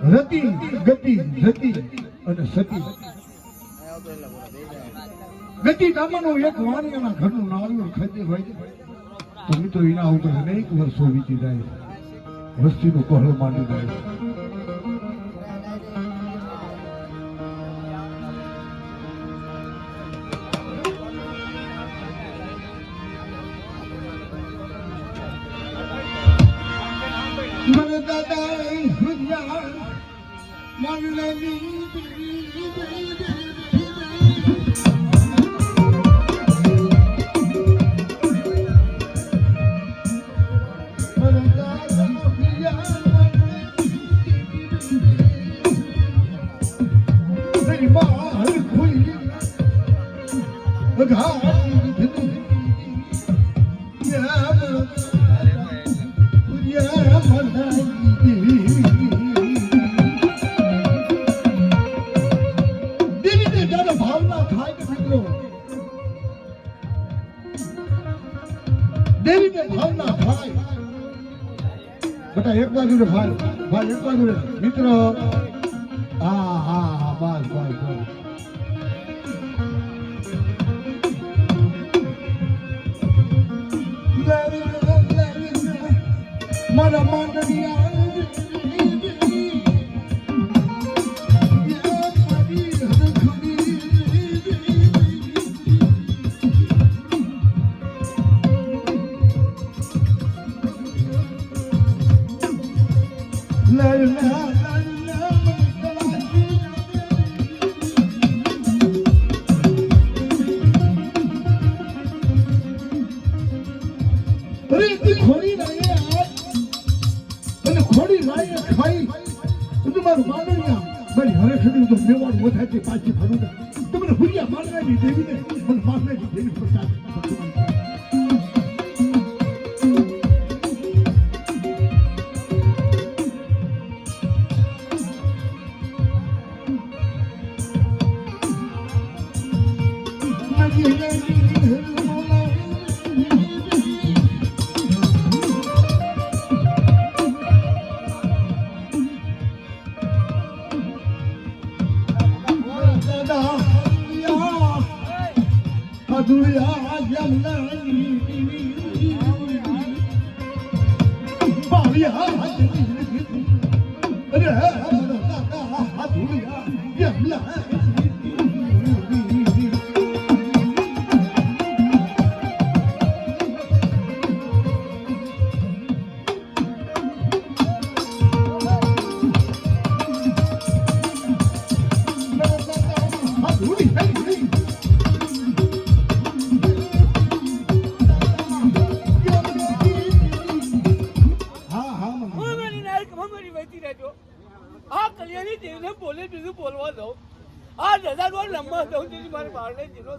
રતિ ગતિ રતિ અને સતી ગતિ નામનો એક વાણિયાના ઘરનું નાળિયેર ખાતે હોય તો મિત્રો એના ઉપર અનેક વર્ષો વીતી જાય વસ્તીનો કહો માંડી જાય દેવીને ભાવના ભાઈ બેટા એક બાજુ રે ભાઈ એક બાજુ રે મિત્ર હા હા બસ મારા માંડવિયા પાછી ફરું તમને ભૂલ્યા મારવાની દેવીને મને મારવાની દેવી પ્રસાદ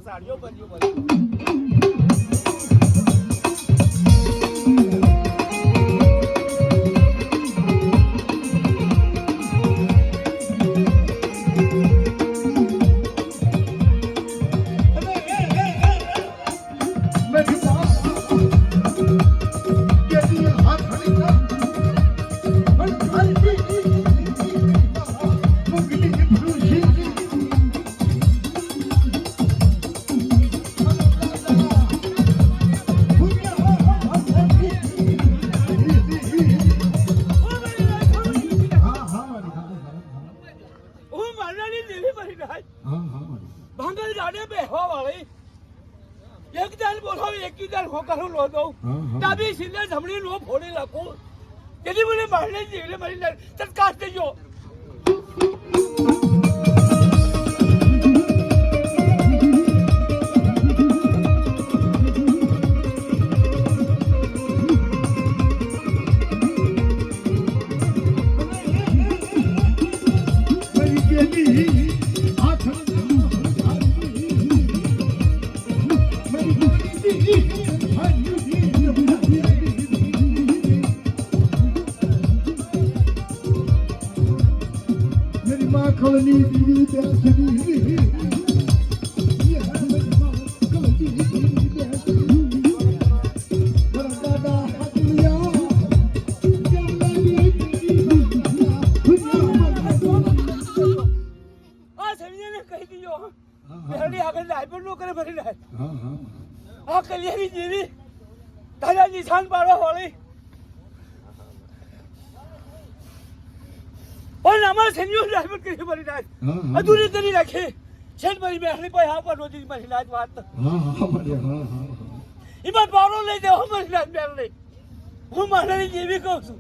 સાડીઓ બન્યું તત્કાશ દેજો ડાયપર નો કરે ભરી નાખ હા હા આ કલિયાની જેવી તારા નિશાન પાડવા વાળી પણ અમારે સેન્યુઅલ ડાયપર કરી ભરી નાખ હા હા અધૂરી કરી રાખી છે મારી બેસલી ભાઈ હા પર નોતી મારી નાખ વાત હા હા મળે હા હા એમાં પારો લઈ દેવો મારી નાખ બેસલી હું મારી જેવી કહું છું